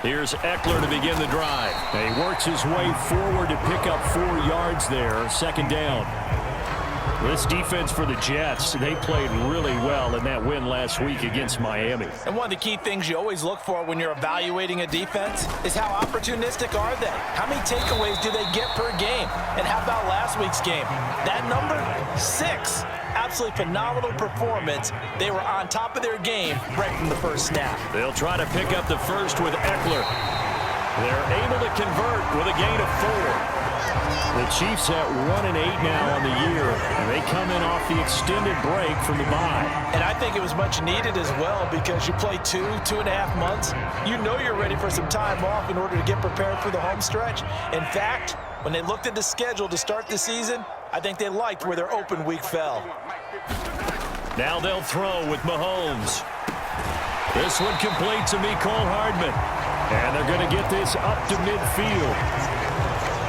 Here's Eckler to begin the drive. He works his way forward to pick up 4 yards there. Second down. This defense for the Jets, they played really well in that win last week against Miami. And one of the key things you always look for when you're evaluating a defense is how opportunistic are they? How many takeaways do they get per game? And how about last week's game? That number, 6. Absolutely phenomenal performance. They were on top of their game right from the first snap. They'll try to pick up the first with Eckler. They're able to convert with a gain of 4. The Chiefs at 1-8 now on the year. They come in off the extended break from the bye. And I think it was much needed as well because you play 2.5 months. You know you're ready for some time off in order to get prepared for the home stretch. In fact, when they looked at the schedule to start the season, I think they liked where their open week fell. Now they'll throw with Mahomes. This one complete to Mecole Hardman. And they're going to get this up to midfield.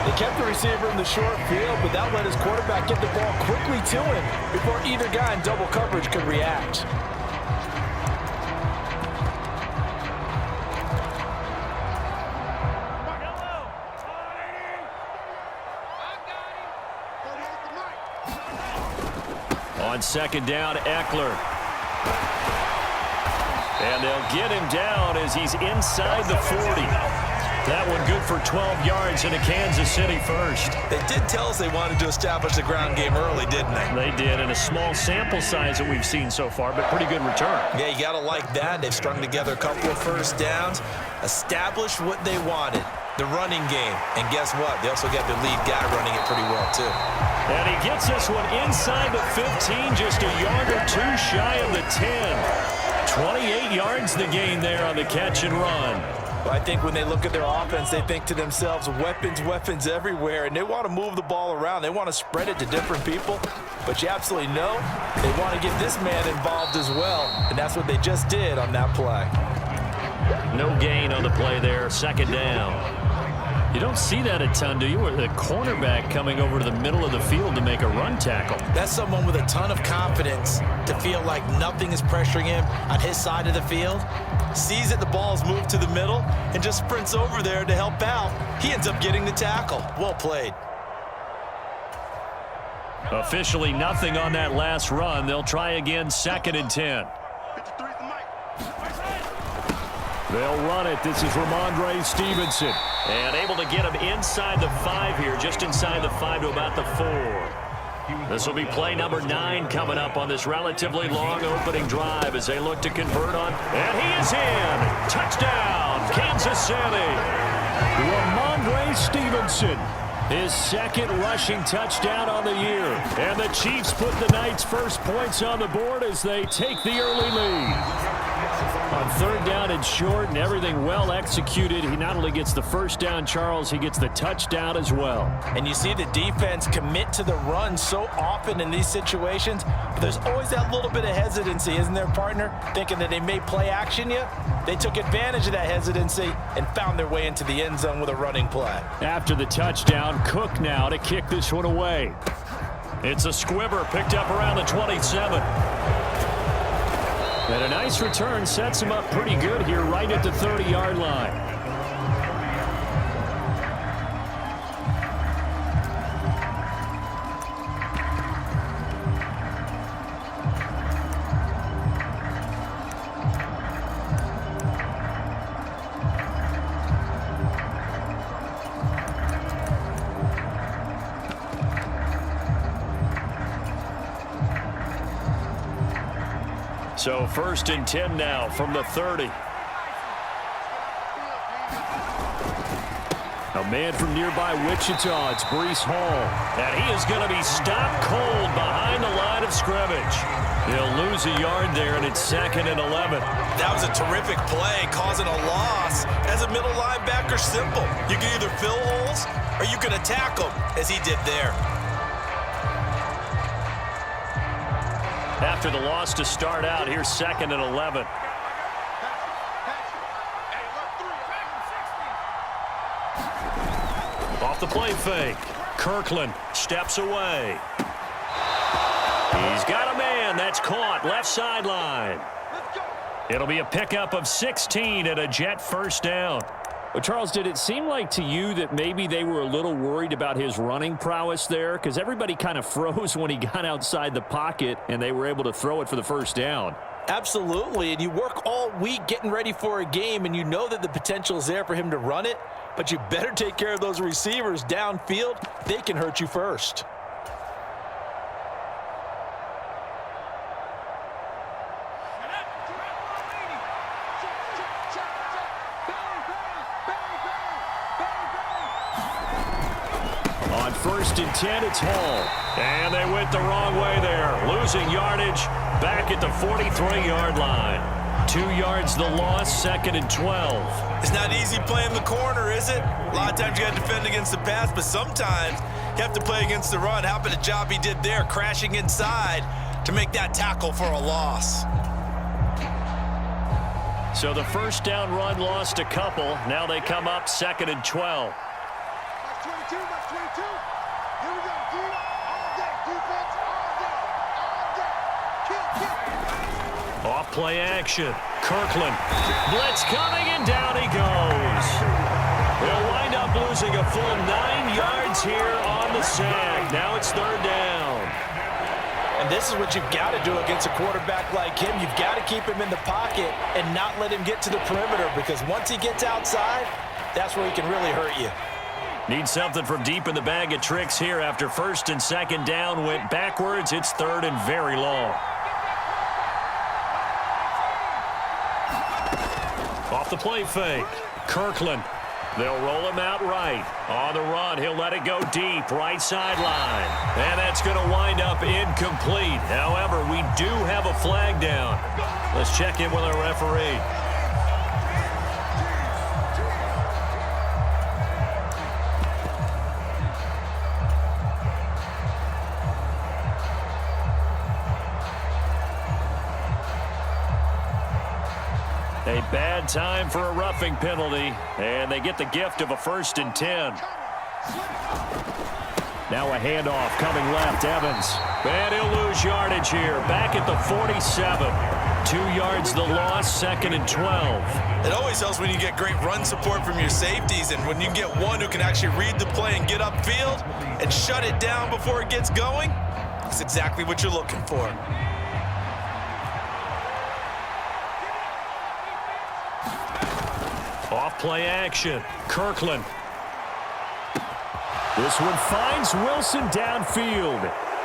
They kept the receiver in the short field, but that let his quarterback get the ball quickly to him before either guy in double coverage could react. On second down, Eckler. And they'll get him down as he's inside the 40. That one good for 12 yards into Kansas City first. They did tell us they wanted to establish the ground game early, didn't they? They did, in a small sample size that we've seen so far, but pretty good return. Yeah, you got to like that. They've strung together a couple of first downs, established what they wanted, the running game. And guess what? They also got their lead guy running it pretty well, too. And he gets this one inside the 15, just a yard or 2 shy of the 10. 28 yards the gain there on the catch and run. Well, I think when they look at their offense, they think to themselves, weapons everywhere, and they want to move the ball around. They want to spread it to different people, but you absolutely know they want to get this man involved as well, and that's what they just did on that play. No gain on the play there, second down. You don't see that a ton, do you? The cornerback coming over to the middle of the field to make a run tackle. That's someone with a ton of confidence to feel like nothing is pressuring him on his side of the field. Sees that the ball is moved to the middle and just sprints over there to help out. He ends up getting the tackle. Well played. Officially nothing on that last run. They'll try again, 2nd and 10. They'll run it. This is Ramondre Stevenson. And able to get him inside the 5 here, just inside the 5 to about the 4. This will be play number 9 coming up on this relatively long opening drive as they look to convert on. And he is in. Touchdown, Kansas City. Ramondre Stevenson, his 2nd rushing touchdown on the year. And the Chiefs put the night's first points on the board as they take the early lead. On 3rd down and short and everything well executed, he not only gets the first down, Charles, he gets the touchdown as well. And you see the defense commit to the run so often in these situations, but there's always that little bit of hesitancy, isn't there, partner? Thinking that they may play action you. They took advantage of that hesitancy and found their way into the end zone with a running play. After the touchdown, Cook now to kick this one away. It's a squibber picked up around the 27. And a nice return sets him up pretty good here right at the 30-yard line. So 1st and 10 now from the 30. A man from nearby Wichita, it's Breece Hall. And he is going to be stopped cold behind the line of scrimmage. He'll lose a yard there, and it's 2nd and 11. That was a terrific play, causing a loss. As a middle linebacker, simple. You can either fill holes or you can attack them, as he did there. After the loss to start out, here's 2nd and 11. Off the play fake. Kirkland steps away. He's got a man. That's caught. Left sideline. It'll be a pickup of 16 and a Jet first down. Well, Charles, did it seem like to you that maybe they were a little worried about his running prowess there? Because everybody kind of froze when he got outside the pocket, and they were able to throw it for the first down. Absolutely, and you work all week getting ready for a game, and you know that the potential is there for him to run it, but you better take care of those receivers downfield. They can hurt you first. On 1st and 10, it's Hall. And they went the wrong way there. Losing yardage back at the 43-yard line. 2 yards the loss, 2nd and 12. It's not easy playing the corner, is it? A lot of times you got to defend against the pass, but sometimes you have to play against the run. How about the job he did there, crashing inside to make that tackle for a loss? So the first down run lost a couple. Now they come up 2nd and 12. Off play action. Kirkland. Blitz coming, and down he goes. They'll wind up losing a full 9 yards here on the sack. Now it's 3rd down. And this is what you've got to do against a quarterback like him. You've got to keep him in the pocket and not let him get to the perimeter, because once he gets outside, that's where he can really hurt you. Need something from deep in the bag of tricks here after 1st and 2nd down went backwards. It's 3rd and very long. Off the play fake. Kirkland. They'll roll him out right. On the run, he'll let it go deep, right sideline. And that's going to wind up incomplete. However, we do have a flag down. Let's check in with our referee. A bad time for a roughing penalty, and they get the gift of a 1st and 10. Now a handoff coming left, Evans. And he'll lose yardage here, back at the 47. 2 yards the loss, 2nd and 12. It always helps when you get great run support from your safeties, and when you get one who can actually read the play and get upfield and shut it down before it gets going, that's exactly what you're looking for. Off play action. Kirkland. This one finds Wilson downfield.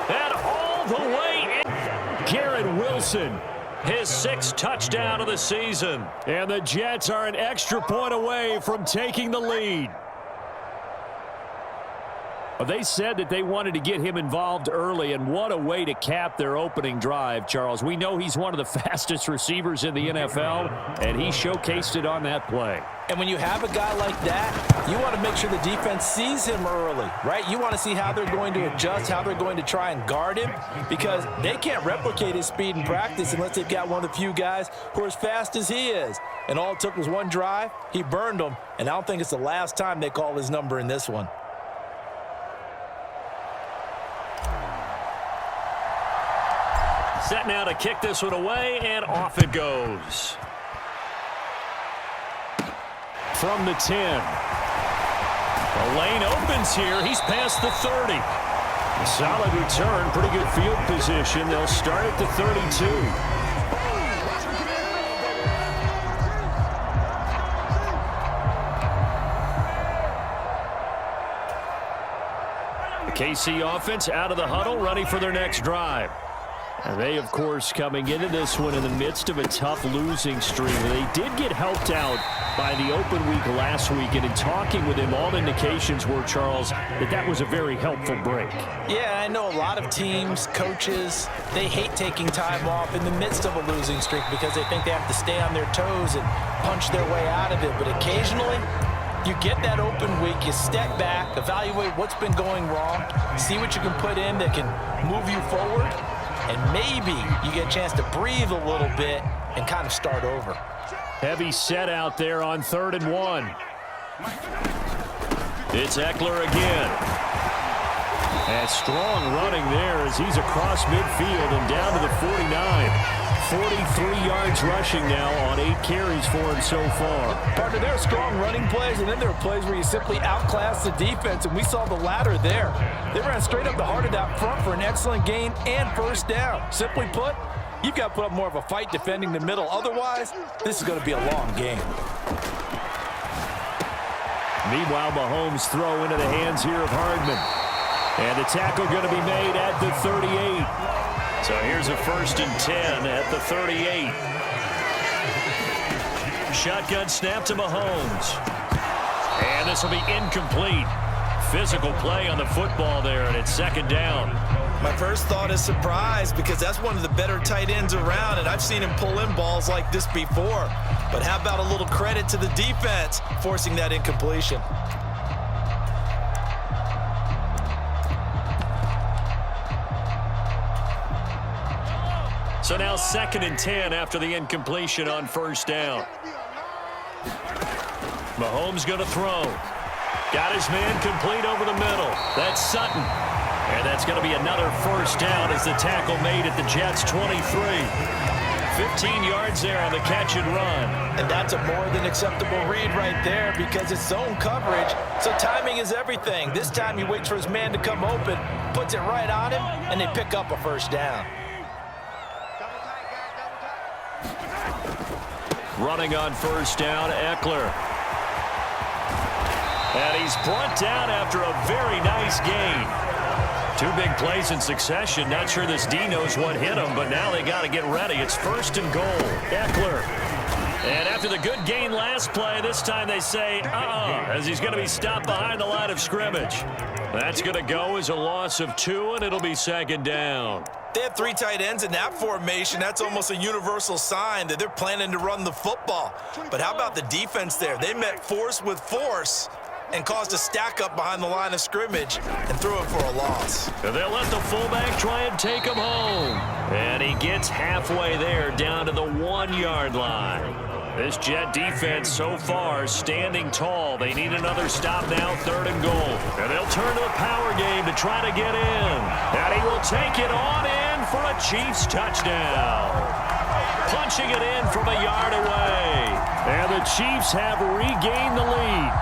And all the way in. Garrett Wilson, his 6th touchdown of the season. And the Jets are an extra point away from taking the lead. They said that they wanted to get him involved early, and what a way to cap their opening drive, Charles. We know he's one of the fastest receivers in the NFL, and he showcased it on that play. And when you have a guy like that, you want to make sure the defense sees him early, right? You want to see how they're going to adjust, how they're going to try and guard him, because they can't replicate his speed in practice unless they've got one of the few guys who are as fast as he is. And all it took was one drive. He burned them, and I don't think it's the last time they call his number in this one. Set now to kick this one away, and off it goes. From the 10. The lane opens here. He's past the 30. A solid return, pretty good field position. They'll start at the 32. The KC offense out of the huddle, ready for their next drive. And they, of course, coming into this one in the midst of a tough losing streak. They did get helped out by the open week last week, and in talking with him, all indications were, Charles, that was a very helpful break. Yeah, I know a lot of teams, coaches, they hate taking time off in the midst of a losing streak because they think they have to stay on their toes and punch their way out of it. But occasionally, you get that open week, you step back, evaluate what's been going wrong, see what you can put in that can move you forward, and maybe you get a chance to breathe a little bit and kind of start over. Heavy set out there on 3rd and 1. It's Eckler again. And strong running there as he's across midfield and down to the 49. 43 yards rushing now on 8 carries for him so far. Partner, there are strong running plays, and then there are plays where you simply outclass the defense, and we saw the latter there. They ran straight up the heart of that front for an excellent gain and first down. Simply put, you've got to put up more of a fight defending the middle. Otherwise, this is going to be a long game. Meanwhile, Mahomes throw into the hands here of Hardman. And the tackle going to be made at the 38. So here's a 1st and 10 at the 38. Shotgun snap to Mahomes. And this will be incomplete. Physical play on the football there, and it's 2nd down. My first thought is surprise, because that's one of the better tight ends around, and I've seen him pull in balls like this before. But how about a little credit to the defense forcing that incompletion? So now 2nd and 10 after the incompletion on 1st down. Mahomes going to throw. Got his man complete over the middle. That's Sutton. And that's going to be another 1st down as the tackle made at the Jets' 23. 15 yards there on the catch and run. And that's a more than acceptable read right there, because it's zone coverage, so timing is everything. This time he waits for his man to come open, puts it right on him, and they pick up a 1st down. Running on 1st down, Eckler. And he's brought down after a very nice gain. 2 big plays in succession. Not sure this D knows what hit him, but now they got to get ready. It's 1st and goal. Eckler. And after the good gain last play, this time they say, as he's going to be stopped behind the line of scrimmage. That's going to go as a loss of 2, and it'll be 2nd down. They have 3 tight ends in that formation. That's almost a universal sign that they're planning to run the football. But how about the defense there? They met force with force and caused a stack up behind the line of scrimmage and threw it for a loss. And they'll let the fullback try and take him home. And he gets halfway there down to the 1-yard line. This Jet defense so far standing tall. They need another stop now, 3rd and goal. And they'll turn to the power game to try to get in. And he will take it on in for a Chiefs touchdown. Punching it in from a yard away. And the Chiefs have regained the lead.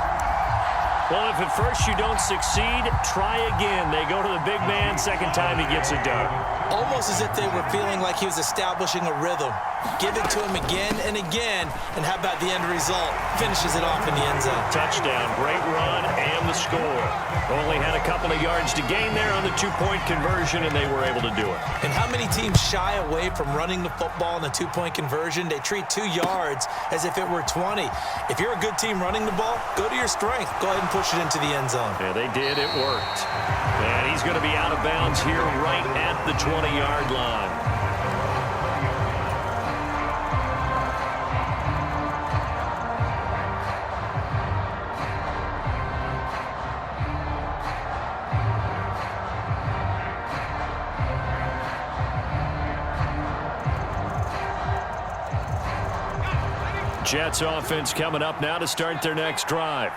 Well, if at first you don't succeed, try again. They go to the big man. 2nd time he gets it done. Almost as if they were feeling like he was establishing a rhythm. Give it to him again and again, and how about the end result? Finishes it off in the end zone. Touchdown, great run, and the score. Only had a couple of yards to gain there on the 2-point conversion, and they were able to do it. And how many teams shy away from running the football in a 2-point conversion? They treat 2 yards as if it were 20. If you're a good team running the ball, go to your strength. Go ahead and push it into the end zone. Yeah, they did. It worked. And he's going to be out of bounds here right at the 20-yard line. Jets offense coming up now to start their next drive.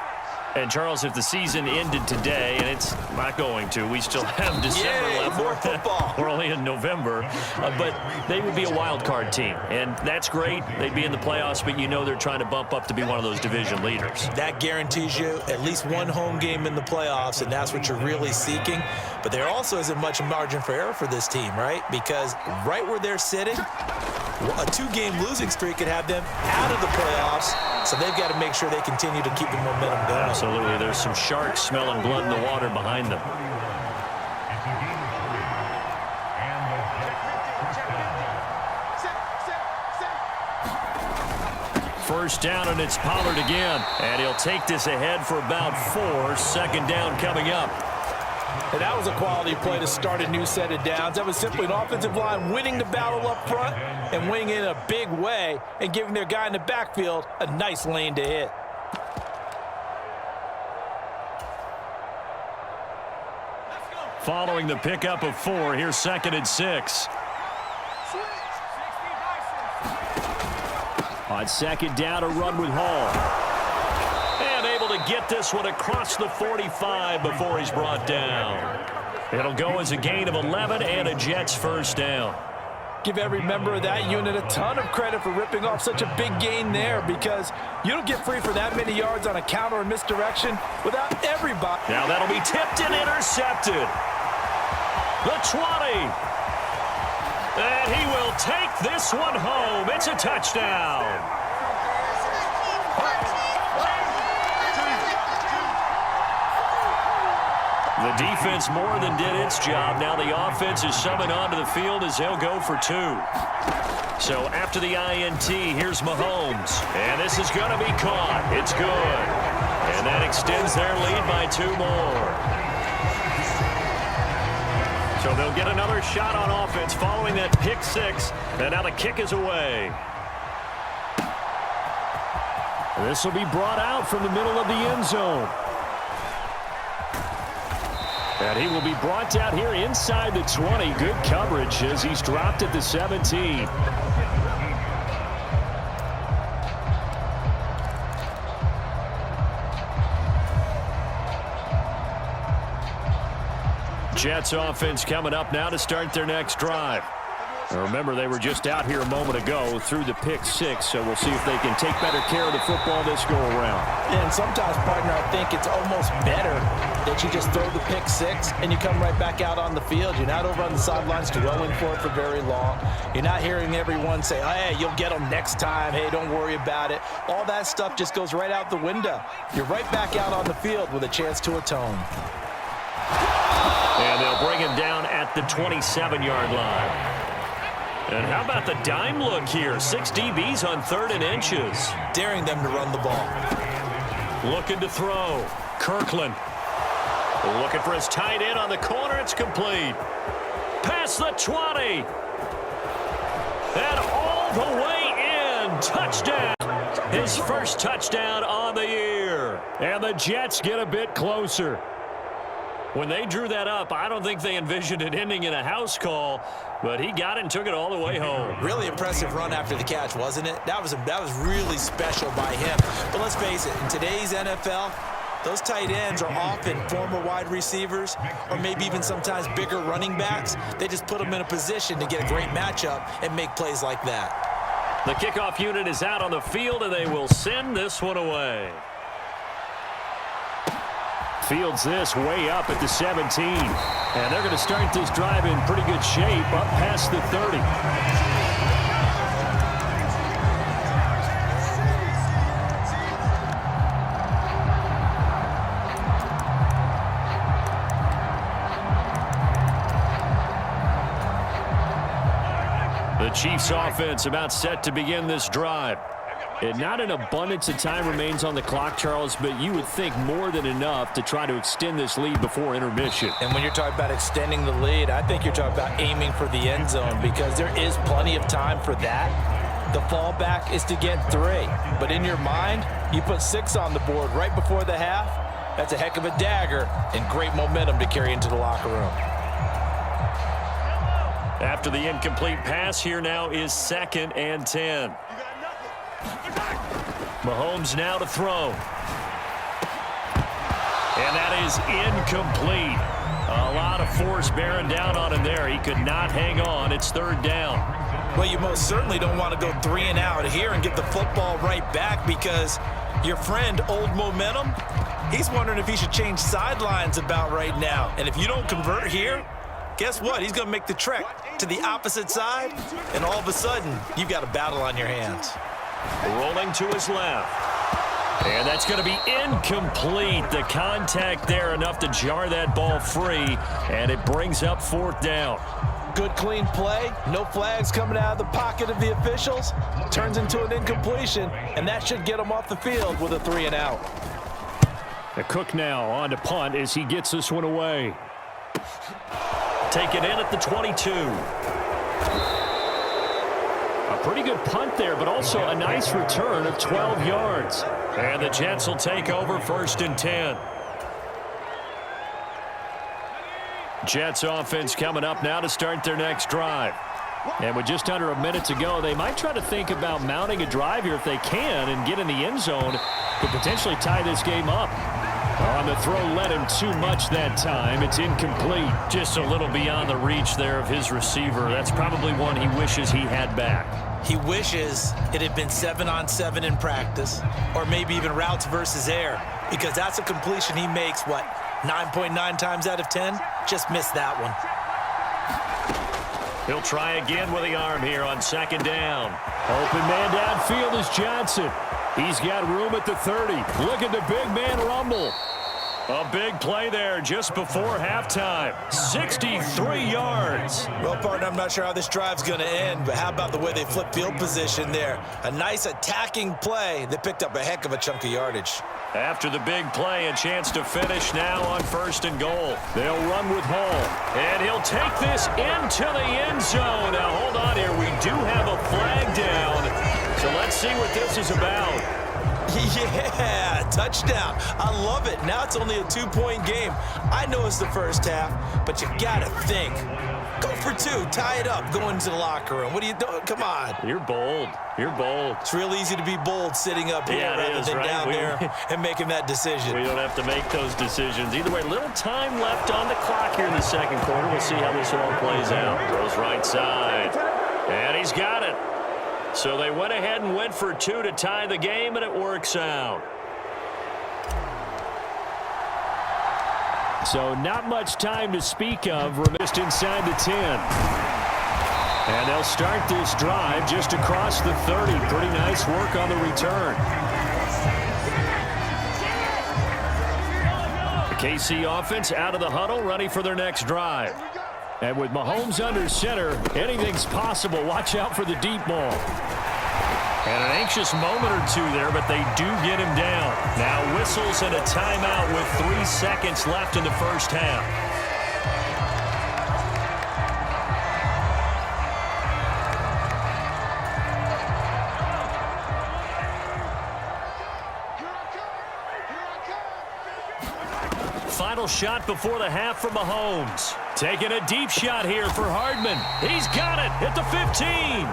And, Charles, if the season ended today, and it's not going to, we still have December left. More football. We're only in November. But they would be a wild card team. And that's great. They'd be in the playoffs, but you know they're trying to bump up to be one of those division leaders. That guarantees you at least 1 home game in the playoffs, and that's what you're really seeking. But there also isn't much margin for error for this team, right? Because right where they're sitting, a 2-game losing streak could have them out of the playoffs, so they've got to make sure they continue to keep the momentum going. Absolutely. There's some sharks smelling blood in the water behind them. First down, and it's Pollard again. And he'll take this ahead for about 4. 2nd down coming up. And that was a quality play to start a new set of downs. That was simply an offensive line winning the battle up front and winning it in a big way and giving their guy in the backfield a nice lane to hit. Following the pickup of 4, here's 2nd and 6. On 2nd down, a run with Hall. And able to get this one across the 45 before he's brought down. It'll go as a gain of 11 and a Jets 1st down. give every member of that unit a ton of credit for ripping off such a big gain there, because you don't get free for that many yards on a counter or misdirection without everybody. Now that'll be tipped and intercepted. The 20. And he will take this one home. It's a touchdown. The defense more than did its job. Now the offense is summoned onto the field as they'll go for 2. So after the INT, here's Mahomes. And this is going to be caught. It's good. And that extends their lead by 2 more. So they'll get another shot on offense following that pick 6. And now the kick is away. This will be brought out from the middle of the end zone. And he will be brought down here inside the 20. Good coverage as he's dropped at the 17. Jets offense coming up now to start their next drive. Now remember, they were just out here a moment ago through the pick 6, so we'll see if they can take better care of the football this go-around. And sometimes, partner, I think it's almost better that you just throw the pick 6 and you come right back out on the field. You're not over on the sidelines dwelling for it for very long. You're not hearing everyone say, oh, hey, you'll get them next time. Hey, don't worry about it. All that stuff just goes right out the window. You're right back out on the field with a chance to atone. And they'll bring him down at the 27-yard line. And how about the dime look here? 6 DBs on 3rd and inches. Daring them to run the ball. Looking to throw. Kirkland. Looking for his tight end on the corner. It's complete. Past the 20. And all the way in. Touchdown. His first touchdown on the year. And the Jets get a bit closer. When they drew that up, I don't think they envisioned it ending in a house call, but he got it and took it all the way home. Really impressive run after the catch, wasn't it? That was really special by him. But let's face it, in today's NFL, those tight ends are often former wide receivers or maybe even sometimes bigger running backs. They just put them in a position to get a great matchup and make plays like that. The kickoff unit is out on the field, and they will send this one away. Fields this way up at the 17. And they're going to start this drive in pretty good shape up past the 30. The Chiefs offense about set to begin this drive. And not an abundance of time remains on the clock, Charles, but you would think more than enough to try to extend this lead before intermission. And when you're talking about extending the lead, I think you're talking about aiming for the end zone, because there is plenty of time for that. The fallback is to get 3. But in your mind, you put 6 on the board right before the half. That's a heck of a dagger and great momentum to carry into the locker room. After the incomplete pass, here now is 2nd and 10. Mahomes now to throw. And that is incomplete. A lot of force bearing down on him there. He could not hang on. It's 3rd down. Well, you most certainly don't want to go 3 and out here and get the football right back, because your friend, Old Momentum, he's wondering if he should change sidelines about right now. And if you don't convert here, guess what? He's going to make the trek to the opposite side, and all of a sudden, you've got a battle on your hands. Rolling to his left. And that's going to be incomplete. The contact there enough to jar that ball free, and it brings up 4th down. Good clean play. No flags coming out of the pocket of the officials. Turns into an incompletion, and that should get him off the field with a 3 and out. The Cook now on to punt as he gets this one away. Take it in at the 22. A pretty good punt there, but also a nice return of 12 yards. And the Jets will take over 1st and 10. Jets offense coming up now to start their next drive. And with just under a minute to go, they might try to think about mounting a drive here if they can and get in the end zone to potentially tie this game up. On the throw, led him too much that time. It's incomplete. Just a little beyond the reach there of his receiver. That's probably one he wishes he had back. He wishes it had been 7-on-7 in practice, or maybe even routes versus air, because that's a completion he makes, what, 9.9 times out of 10? Just missed that one. He'll try again with the arm here on second down. Open man downfield is Johnson. He's got room at the 30. Look at the big man rumble. A big play there just before halftime. 63 yards. Well, partner, I'm not sure how this drive's going to end, but how about the way they flip field position there? A nice attacking play. They picked up a heck of a chunk of yardage. After the big play, a chance to finish now on 1st and goal. They'll run with Hall. And he'll take this into the end zone. Now, hold on here. We do have a flag down. So let's see what this is about. Yeah, touchdown. I love it. Now it's only a 2-point game. I know it's the first half, but you got to think. Go for 2. Tie it up. Go into the locker room. What are you doing? Come on. You're bold. You're bold. It's real easy to be bold sitting up here rather than down there and making that decision. We don't have to make those decisions. Either way, little time left on the clock here in the second quarter. We'll see how this all plays out. Goes right side. And he's got it. So they went ahead and went for 2 to tie the game, and it works out. So not much time to speak of. Just inside the 10. And they'll start this drive just across the 30. Pretty nice work on the return. The KC offense out of the huddle, ready for their next drive. And with Mahomes under center, anything's possible. Watch out for the deep ball. And an anxious moment or two there, but they do get him down. Now whistles and a timeout with 3 seconds left in the first half. Final shot before the half from Mahomes. Taking a deep shot here for Hardman. He's got it at the 15.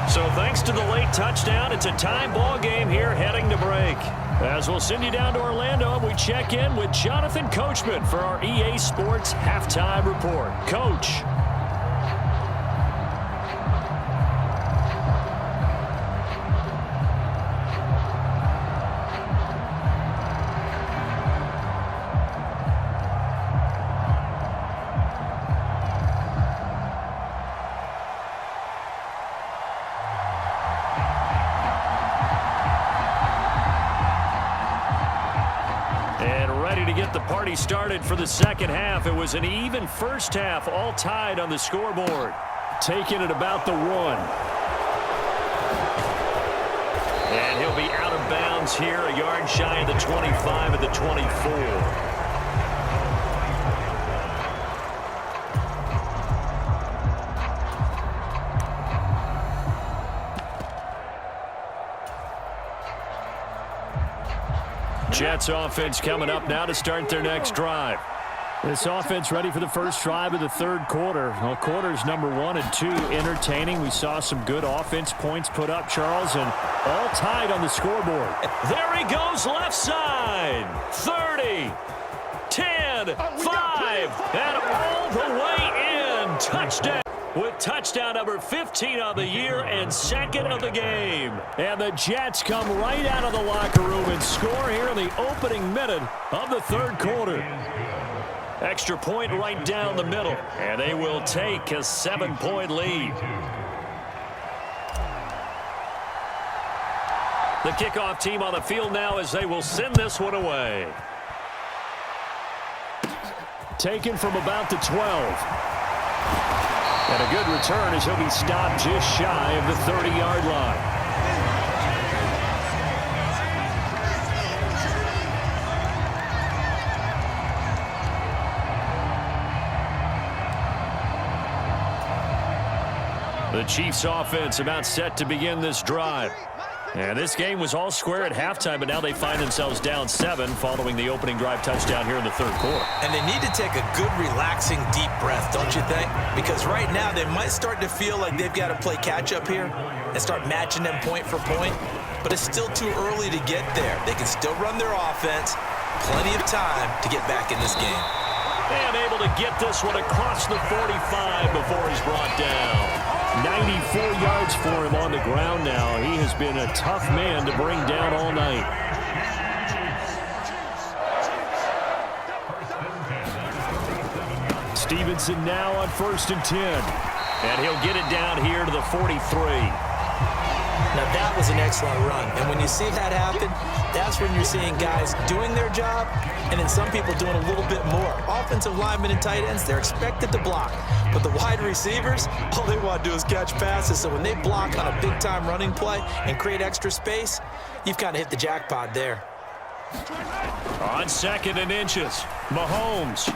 So thanks to the late touchdown, it's a tie ball game here heading to break. As we'll send you down to Orlando, and we check in with Jonathan Coachman for our EA Sports Halftime Report. Coach. The party started for the second half. It was an even first half, all tied on the scoreboard. Taking it about the 1. And he'll be out of bounds here, a yard shy of the 25 at the 24. Jets offense coming up now to start their next drive. This offense ready for the first drive of the third quarter. Well, quarters number 1 and 2 entertaining. We saw some good offense points put up, Charles, and all tied on the scoreboard. There he goes left side. 30, 10, 5, and all the way in. Touchdown. With touchdown number 15 of the year and second of the game. And the Jets come right out of the locker room and score here in the opening minute of the third quarter. Extra point right down the middle, and they will take a 7-point lead. The kickoff team on the field now as they will send this one away. Taken from about the 12. And a good return as he'll be stopped just shy of the 30-yard line. The Chiefs offense about set to begin this drive. And this game was all square at halftime, but now they find themselves down 7 following the opening drive touchdown here in the third quarter. And they need to take a good, relaxing, deep breath, don't you think? Because right now they might start to feel like they've got to play catch-up here and start matching them point for point. But it's still too early to get there. They can still run their offense, plenty of time to get back in this game. And able to get this one across the 45 before he's brought down. 94 yards for him on the ground now. He has been a tough man to bring down all night. Stevenson now on 1st and 10. And he'll get it down here to the 43. Now, that was an excellent run. And when you see that happen, that's when you're seeing guys doing their job and then some people doing a little bit more. Offensive linemen and tight ends, they're expected to block. But the wide receivers, all they want to do is catch passes. So when they block on a big-time running play and create extra space, you've kind of hit the jackpot there. On 2nd and inches, Mahomes.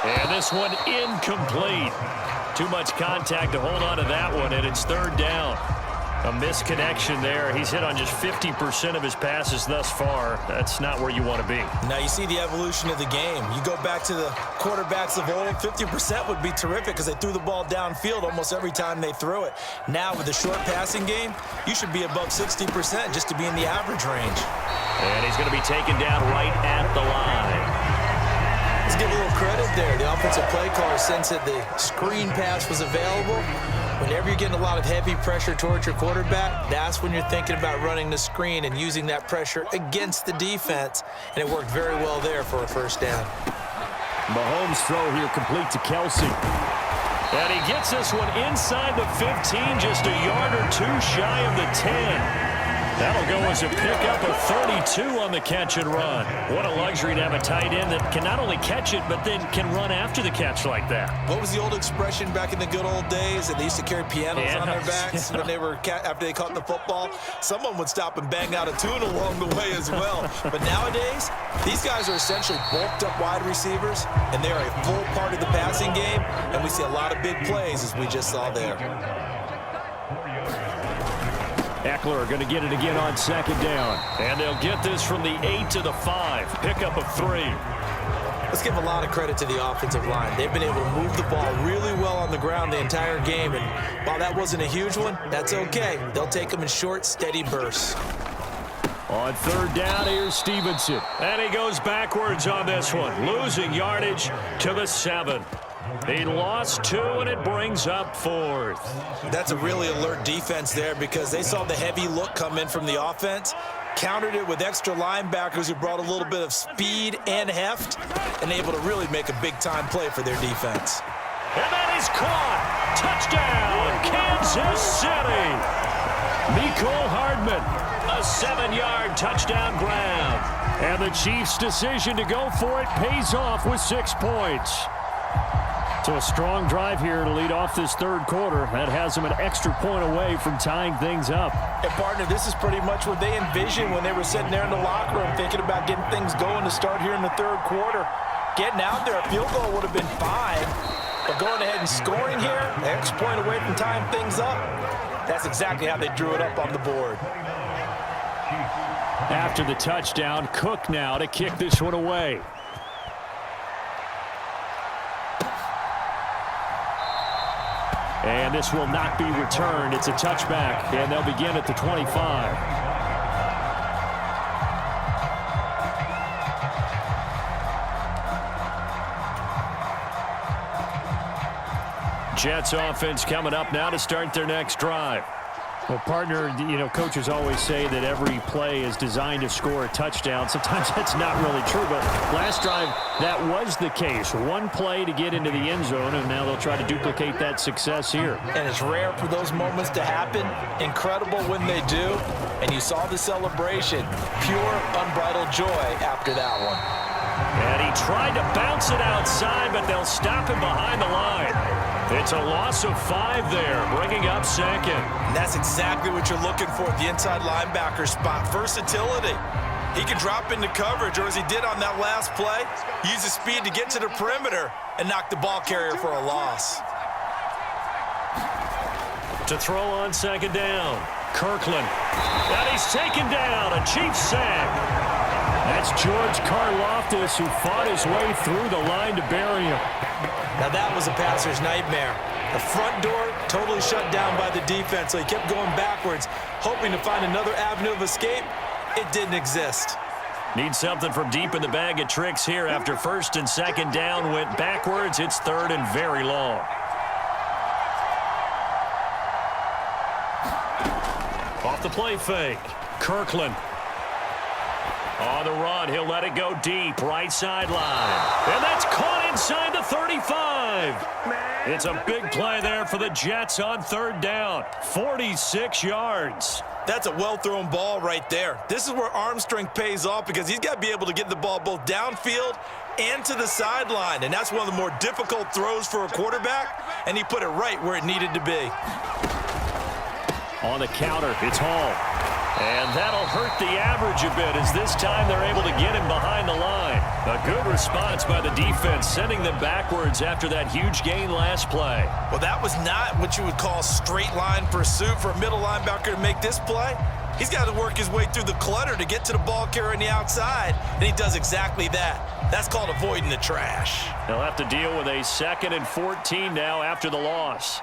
And this one incomplete. Too much contact to hold on to that one, and it's 3rd down. A misconnection there. He's hit on just 50% of his passes thus far. That's not where you want to be. Now you see the evolution of the game. You go back to the quarterbacks of old, 50% would be terrific because they threw the ball downfield almost every time they threw it. Now with the short passing game, you should be above 60% just to be in the average range. And he's going to be taken down right at the line. Let's give a little credit there. The offensive play caller sensed that the screen pass was available. Whenever you're getting a lot of heavy pressure towards your quarterback, that's when you're thinking about running the screen and using that pressure against the defense. And it worked very well there for a 1st down. Mahomes' throw here complete to Kelsey. And he gets this one inside the 15, just a yard or two shy of the 10. That'll go as a pickup of 32 on the catch and run. What a luxury to have a tight end that can not only catch it, but then can run after the catch like that. What was the old expression back in the good old days that they used to carry pianos on their backs when they were after they caught the football? Someone would stop and bang out a tune along the way as well. But nowadays, these guys are essentially bulked up wide receivers, and they are a full part of the passing game, and we see a lot of big plays as we just saw there. Eckler going to get it again on 2nd down. And they'll get this from the 8 to the 5. Pickup of 3. Let's give a lot of credit to the offensive line. They've been able to move the ball really well on the ground the entire game. And while that wasn't a huge one, that's okay. They'll take them in short, steady bursts. On 3rd down, here's Stevenson. And he goes backwards on this one. Losing yardage to the 7. He lost 2, and it brings up 4th. That's a really alert defense there because they saw the heavy look come in from the offense, countered it with extra linebackers who brought a little bit of speed and heft, and able to really make a big-time play for their defense. And that is caught. Touchdown, Kansas City. Mecole Hardman. A 7-yard touchdown grab. And the Chiefs' decision to go for it pays off with 6 points. So a strong drive here to lead off this 3rd quarter. That has them an extra point away from tying things up. And, partner, this is pretty much what they envisioned when they were sitting there in the locker room thinking about getting things going to start here in the 3rd quarter. Getting out there, a field goal would have been fine. But going ahead and scoring here, an extra point away from tying things up, that's exactly how they drew it up on the board. After the touchdown, Cook now to kick this one away. And this will not be returned. It's a touchback, and they'll begin at the 25. Jets offense coming up now to start their next drive. Well, partner, you know, coaches always say that every play is designed to score a touchdown. Sometimes that's not really true, but last drive, that was the case. One play to get into the end zone, and now they'll try to duplicate that success here. And it's rare for those moments to happen. Incredible when they do. And you saw the celebration. Pure, unbridled joy after that one. And he tried to bounce it outside, but they'll stop him behind the line. It's a loss of 5 there, bringing up 2nd. And that's exactly what you're looking for at the inside linebacker spot. Versatility. He can drop into coverage, or as he did on that last play, use his speed to get to the perimeter and knock the ball carrier for a loss. To throw on 2nd down, Kirkland. And he's taken down, a Chiefs sack. That's George Karlaftis, who fought his way through the line to bury him. Now that was a passer's nightmare. The front door totally shut down by the defense, so he kept going backwards, hoping to find another avenue of escape. It didn't exist. Need something from deep in the bag of tricks here after first and second down went backwards. It's third and very long. Off the play fake. Kirkland. On the run, he'll let it go deep, right sideline. And that's caught inside the 35. It's a big play there for the Jets on third down. 46 yards. That's a well-thrown ball right there. This is where arm strength pays off because he's got to be able to get the ball both downfield and to the sideline. And that's one of the more difficult throws for a quarterback, and he put it right where it needed to be. On the counter, it's Hall. And that'll hurt the average a bit as this time they're able to get him behind the line. A good response by the defense, sending them backwards after that huge gain last play. Well, that was not what you would call straight line pursuit for a middle linebacker to make this play. He's got to work his way through the clutter to get to the ball carrier on the outside, and he does exactly that. That's called avoiding the trash. They'll have to deal with a 2nd and 14 now after the loss.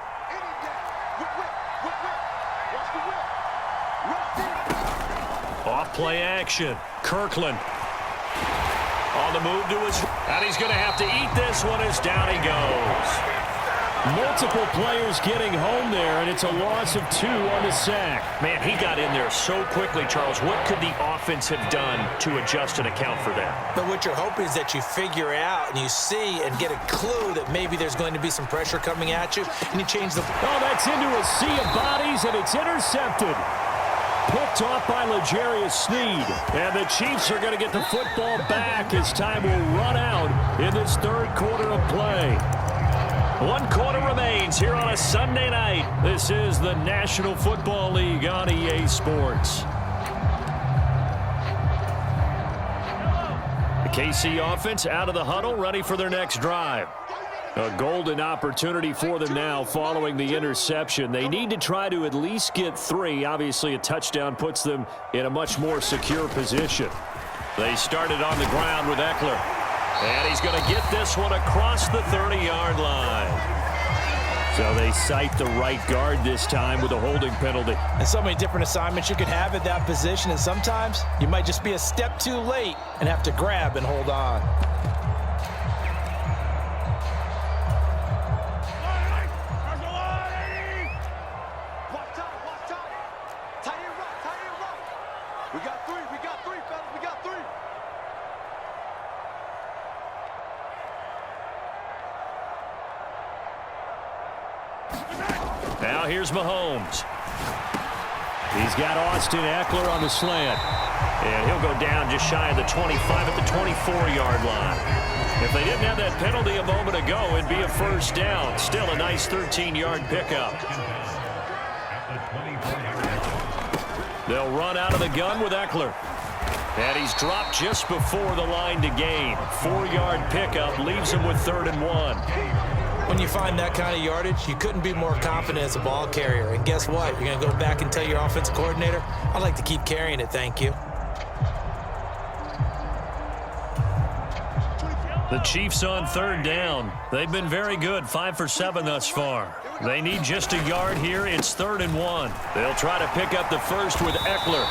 Off play action. Kirkland. On the move to his... And he's going to have to eat this one as down he goes. Multiple players getting home there, and it's a loss of 2 on the sack. Man, he got in there so quickly, Charles. What could the offense have done to adjust and account for that? But what you're hoping is that you figure out and you see and get a clue that maybe there's going to be some pressure coming at you, and you change the... Oh, that's into a sea of bodies, and it's intercepted. Picked off by L'Jarius Sneed. And the Chiefs are going to get the football back as time will run out in this third quarter of play. 1 quarter remains here on a Sunday night. This is the National Football League on EA Sports. The KC offense out of the huddle, ready for their next drive. A golden opportunity for them now following the interception. They need to try to at least get 3. Obviously, a touchdown puts them in a much more secure position. They started on the ground with Eckler. And he's going to get this one across the 30-yard line. So they cite the right guard this time with a holding penalty. And so many different assignments you can have at that position, and sometimes you might just be a step too late and have to grab and hold on. Now here's Mahomes. He's got Austin Eckler on the slant. And he'll go down just shy of the 25 at the 24-yard line. If they didn't have that penalty a moment ago, it'd be a first down. Still a nice 13-yard pickup. They'll run out of the gun with Eckler. And he's dropped just before the line to gain. 4-yard pickup leaves him with 3rd and 1. When you find that kind of yardage, you couldn't be more confident as a ball carrier. And guess what? You're going to go back and tell your offensive coordinator, I'd like to keep carrying it, thank you. The Chiefs on 3rd down. They've been very good, 5 for 7 thus far. They need just a yard here. It's 3rd and 1. They'll try to pick up the first with Eckler.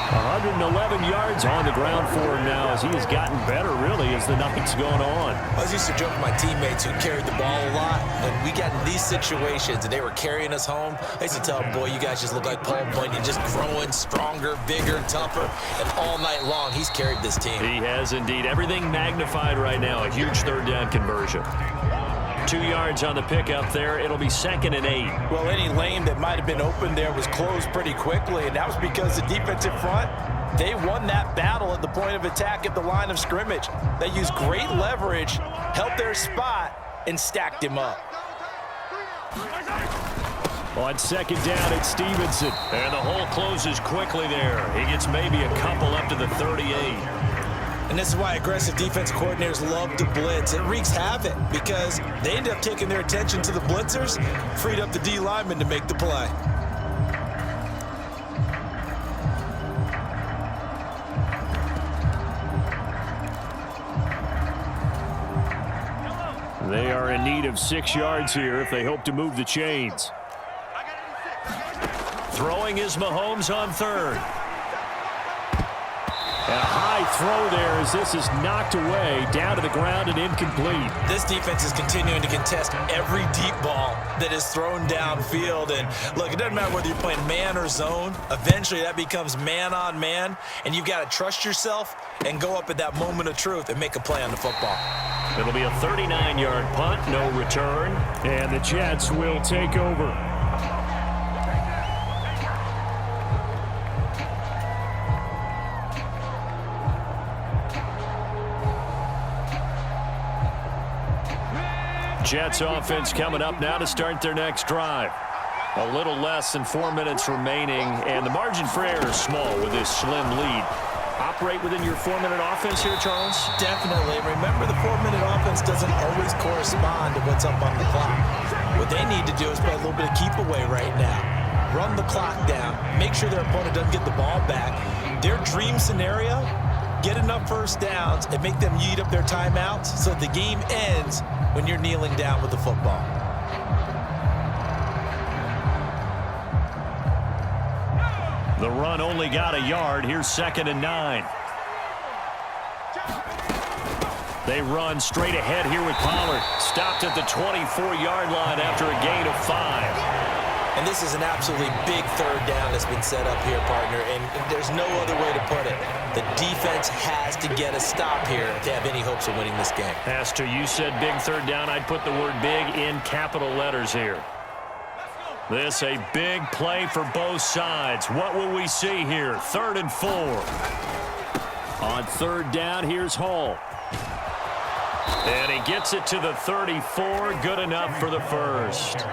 111 yards on the ground for him now as he has gotten better, really, as the night's gone on. I was used to joke with my teammates who carried the ball a lot. When we got in these situations and they were carrying us home, I used to tell them, boy, you guys just look like Paul Bunyan, just growing stronger, bigger, tougher. And all night long, he's carried this team. He has indeed. Everything magnified right now. A huge 3rd down conversion. 2 yards on the pickup there. It'll be 2nd and 8. Well, any lane that might have been open there was closed pretty quickly, and that was because the defensive front, they won that battle at the point of attack at the line of scrimmage. They used great leverage, held their spot, and stacked him up. On 2nd down, it's Stevenson. And the hole closes quickly there. He gets maybe a couple up to the 38. And this is why aggressive defense coordinators love to blitz. It wreaks havoc because they end up taking their attention to the blitzers, freed up the D lineman to make the play. They are in need of 6 yards here if they hope to move the chains. Throwing is Mahomes on 3rd. A high Great throw there as this is knocked away, down to the ground and incomplete. This defense is continuing to contest every deep ball that is thrown downfield. And look, it doesn't matter whether you're playing man or zone. Eventually that becomes man on man, and you've got to trust yourself and go up at that moment of truth and make a play on the football. It'll be a 39-yard punt, no return. And the Jets will take over. Jets offense coming up now to start their next drive. A little less than 4 minutes remaining, and the margin for error is small with this slim lead. Operate within your 4-minute offense here, Charles? Definitely. Remember, the 4-minute offense doesn't always correspond to what's up on the clock. What they need to do is play a little bit of keep away right now. Run the clock down. Make sure their opponent doesn't get the ball back. Their dream scenario, get enough first downs and make them eat up their timeouts so that the game ends when you're kneeling down with the football. The run only got a yard. Here's 2nd and 9. They run straight ahead here with Pollard. Stopped at the 24-yard line after a gain of 5. And this is an absolutely big third down that's been set up here, partner, and there's no other way to put it. The defense has to get a stop here if they have any hopes of winning this game. Pastor, you said big third down. I'd put the word big in capital letters here. This a big play for both sides. What will we see here? 3rd and 4. On 3rd down, here's Hall. And he gets it to the 34. Good enough for the first.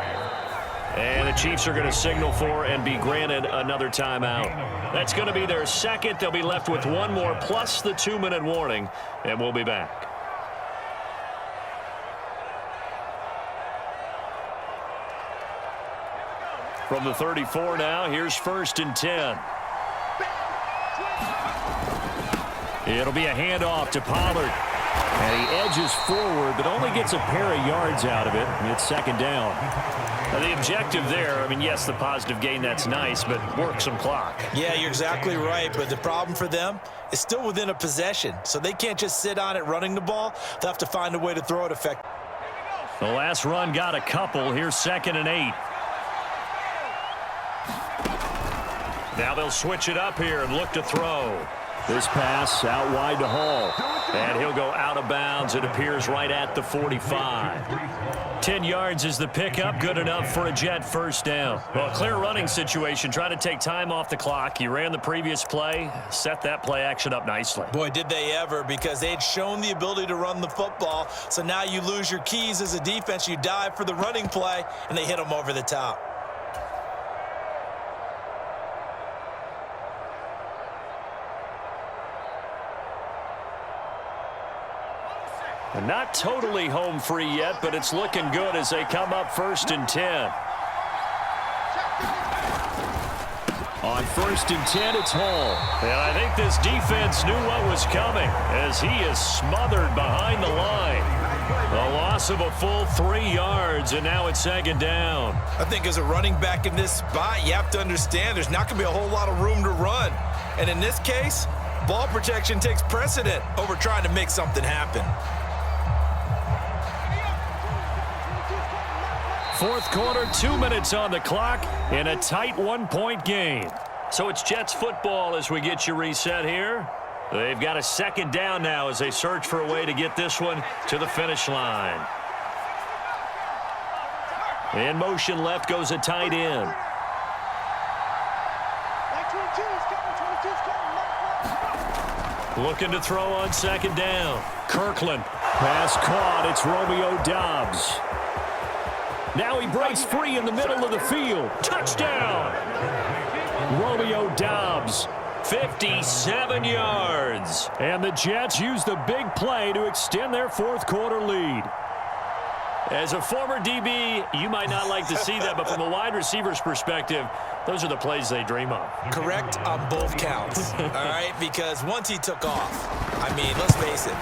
And the Chiefs are going to signal for and be granted another timeout. That's going to be their second. They'll be left with one more plus the 2-minute warning, and we'll be back. From the 34 now, here's 1st and 10. It'll be a handoff to Pollard. And he edges forward, but only gets a pair of yards out of it. It's 2nd down. Now the objective there, I mean, yes, the positive gain, that's nice, but work some clock. Yeah, you're exactly right, but the problem for them is still within a possession, so they can't just sit on it running the ball. They'll have to find a way to throw it effectively. The last run got a couple. Here's 2nd and 8. Now they'll switch it up here and look to throw. This pass out wide to Hall. And he'll go out of bounds. It appears right at the 45. 10 yards is the pickup. Good enough for a Jet first down. Well, a clear running situation. Trying to take time off the clock. He ran the previous play. Set that play action up nicely. Boy, did they ever, because they had shown the ability to run the football. So now you lose your keys as a defense. You dive for the running play, and they hit them over the top. Not totally home free yet, but it's looking good as they come up 1st and 10. On 1st and 10, it's Hall. And I think this defense knew what was coming as he is smothered behind the line. A loss of a full 3 yards, and now it's 2nd down. I think as a running back in this spot, you have to understand there's not going to be a whole lot of room to run. And in this case, ball protection takes precedent over trying to make something happen. 4th quarter, 2 minutes on the clock in a tight 1-point game. So it's Jets football as we get you reset here. They've got a 2nd down now as they search for a way to get this one to the finish line. In motion left goes a tight end. Looking to throw on 2nd down. Kirkland. Pass caught. It's Romeo Doubs. Now he breaks free in the middle of the field. Touchdown! Romeo Doubs, 57 yards. And the Jets use the big play to extend their 4th quarter lead. As a former DB, you might not like to see that, but from a wide receiver's perspective, those are the plays they dream of. Correct on both counts, all right? Because once he took off, I mean, let's face it,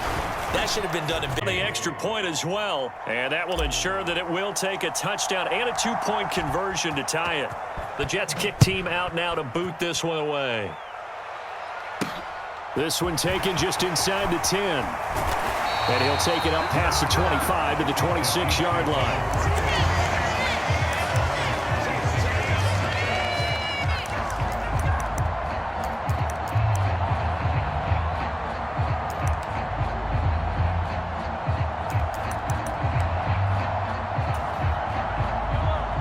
that should have been done in big. The extra point as well, and that will ensure that it will take a touchdown and a 2-point conversion to tie it. The Jets kick team out now to boot this one away. This one taken just inside the 10. And he'll take it up past the 25 to the 26-yard line.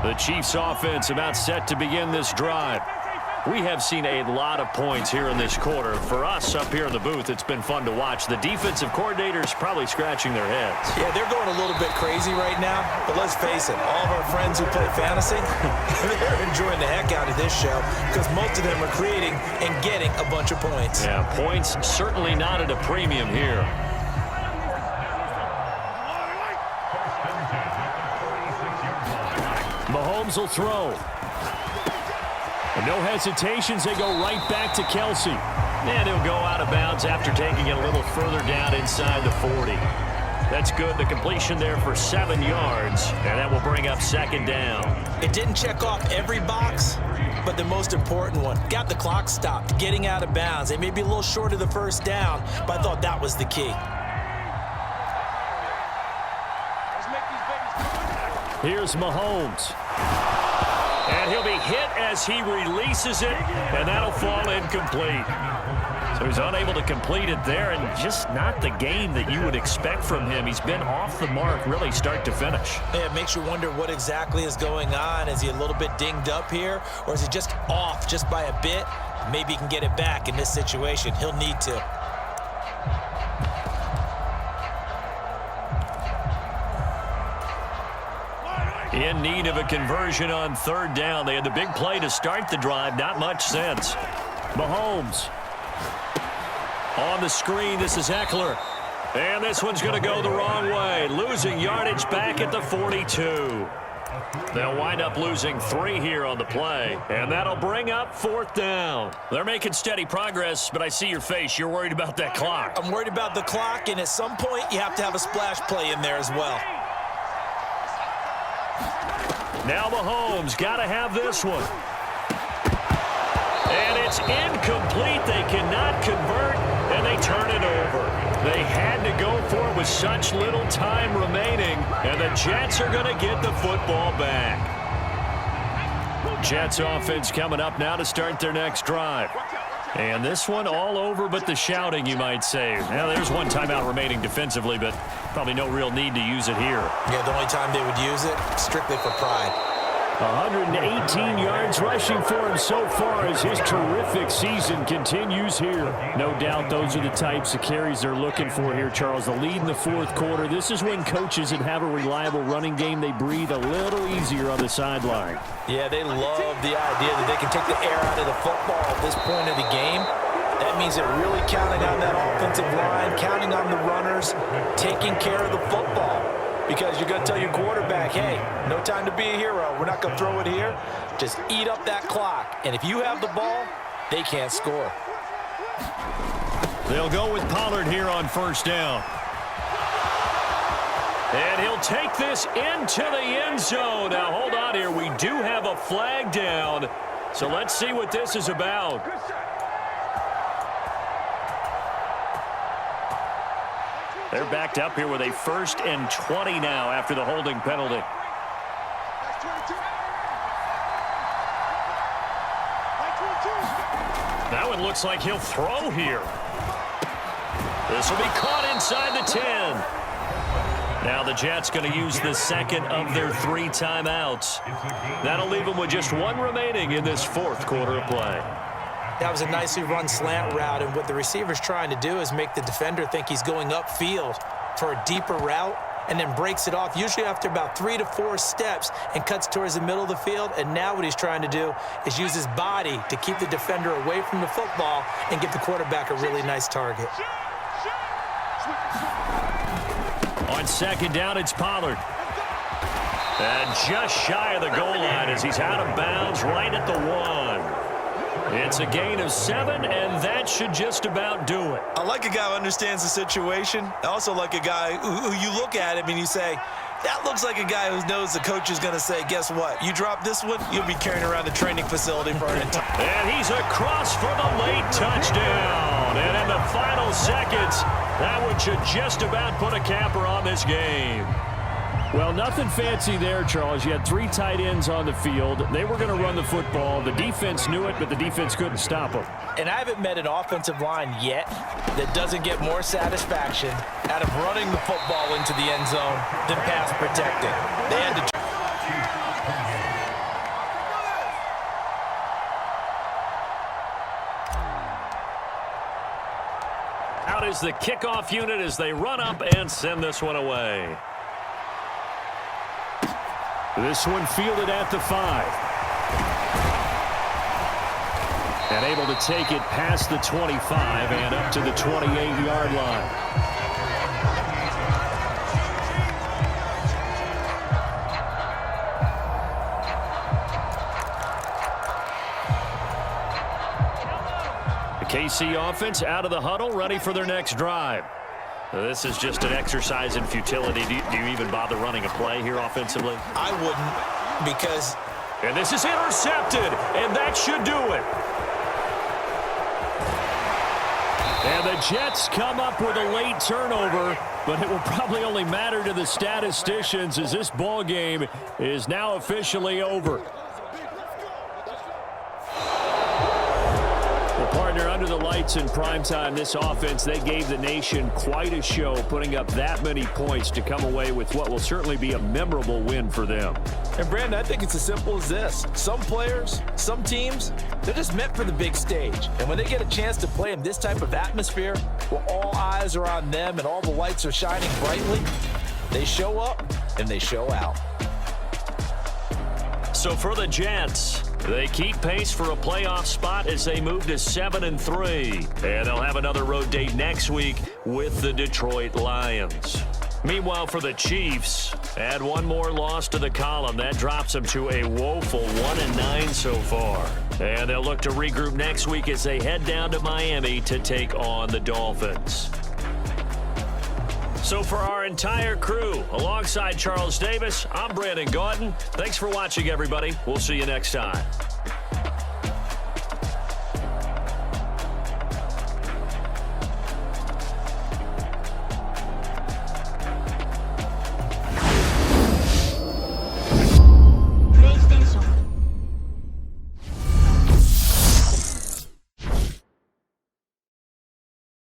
The Chiefs offense about set to begin this drive. We have seen a lot of points here in this quarter. For us up here in the booth, it's been fun to watch. The defensive coordinators probably scratching their heads. Yeah, they're going a little bit crazy right now. But let's face it, all of our friends who play fantasy, they're enjoying the heck out of this show because most of them are creating and getting a bunch of points. Yeah, points certainly not at a premium here. Mahomes will throw. And no hesitations, they go right back to Kelsey. And he'll go out of bounds after taking it a little further down inside the 40. That's good. The completion there for 7 yards. And that will bring up second down. It didn't check off every box, but the most important one. Got the clock stopped, getting out of bounds. They may be a little short of the first down, but I thought that was the key. Here's Mahomes. And he'll be hit as he releases it, and that'll fall incomplete. So he's unable to complete it there, and just not the game that you would expect from him. He's been off the mark really start to finish. Yeah, it makes you wonder what exactly is going on. Is he a little bit dinged up here, or is he just off just by a bit? Maybe he can get it back in this situation. He'll need to. In need of a conversion on third down. They had the big play to start the drive. Not much sense. Mahomes. On the screen, this is Eckler. And this one's going to go the wrong way. Losing yardage back at the 42. They'll wind up losing 3 here on the play. And that'll bring up fourth down. They're making steady progress, but I see your face. You're worried about that clock. I'm worried about the clock, and at some point, you have to have a splash play in there as well. Now Mahomes got to have this one. And it's incomplete. They cannot convert, and they turn it over. They had to go for it with such little time remaining, and the Jets are going to get the football back. Jets offense coming up now to start their next drive. And this one all over but the shouting, you might say. Now, there's one timeout remaining defensively, but probably no real need to use it here. Yeah, the only time they would use it, strictly for pride. 118 yards rushing for him so far as his terrific season continues here. No doubt those are the types of carries they're looking for here, Charles. The lead in the fourth quarter. This is when coaches that have a reliable running game, they breathe a little easier on the sideline. Yeah, they love the idea that they can take the air out of the football at this point of the game. That means they're really counting on that offensive line, counting on the runners, taking care of the football. Because you're going to tell your quarterback, hey, no time to be a hero. We're not going to throw it here. Just eat up that clock. And if you have the ball, they can't score. They'll go with Pollard here on first down. And he'll take this into the end zone. Now, hold on here. We do have a flag down. So let's see what this is about. They're backed up here with a 1st and 20 now after the holding penalty. That one looks like he'll throw here. This will be caught inside the 10. Now the Jets going to use the second of their 3 timeouts. That'll leave them with just 1 remaining in this fourth quarter of play. That was a nicely run slant route, and what the receiver's trying to do is make the defender think he's going upfield for a deeper route and then breaks it off, usually after about 3 to 4 steps, and cuts towards the middle of the field. And now what he's trying to do is use his body to keep the defender away from the football and give the quarterback a really nice target. On second down, it's Pollard. And just shy of the goal line as he's out of bounds right at the 1. It's a gain of 7, and that should just about do it. I like a guy who understands the situation. I also like a guy who you look at him and you say, that looks like a guy who knows the coach is going to say, guess what? You drop this one, you'll be carrying around the training facility for an entire. And he's across for the late touchdown. down. And in the final seconds, that one should just about put a capper on this game. Well, nothing fancy there, Charles. You had 3 tight ends on the field. They were going to run the football. The defense knew it, but the defense couldn't stop them. And I haven't met an offensive line yet that doesn't get more satisfaction out of running the football into the end zone than pass protecting. They had to... Out is the kickoff unit as they run up and send this one away. This one fielded at the 5. And able to take it past the 25 and up to the 28-yard line. The KC offense out of the huddle, ready for their next drive. This is just an exercise in futility. Do you even bother running a play here offensively? I wouldn't, because... And this is intercepted, and that should do it. And the Jets come up with a late turnover, but it will probably only matter to the statisticians as this ball game is now officially over. Partner, under the lights in primetime, this offense, they gave the nation quite a show, putting up that many points to come away with what will certainly be a memorable win for them. And, Brandon, I think it's as simple as this. Some players, some teams, they're just meant for the big stage. And when they get a chance to play in this type of atmosphere, where all eyes are on them and all the lights are shining brightly, they show up and they show out. So for the Jets, they keep pace for a playoff spot as they move to 7-3. And they'll have another road date next week with the Detroit Lions. Meanwhile, for the Chiefs, add one more loss to the column. That drops them to a woeful 1-9 so far. And they'll look to regroup next week as they head down to Miami to take on the Dolphins. So for our entire crew, alongside Charles Davis, I'm Brandon Gaudin. Thanks for watching, everybody. We'll see you next time.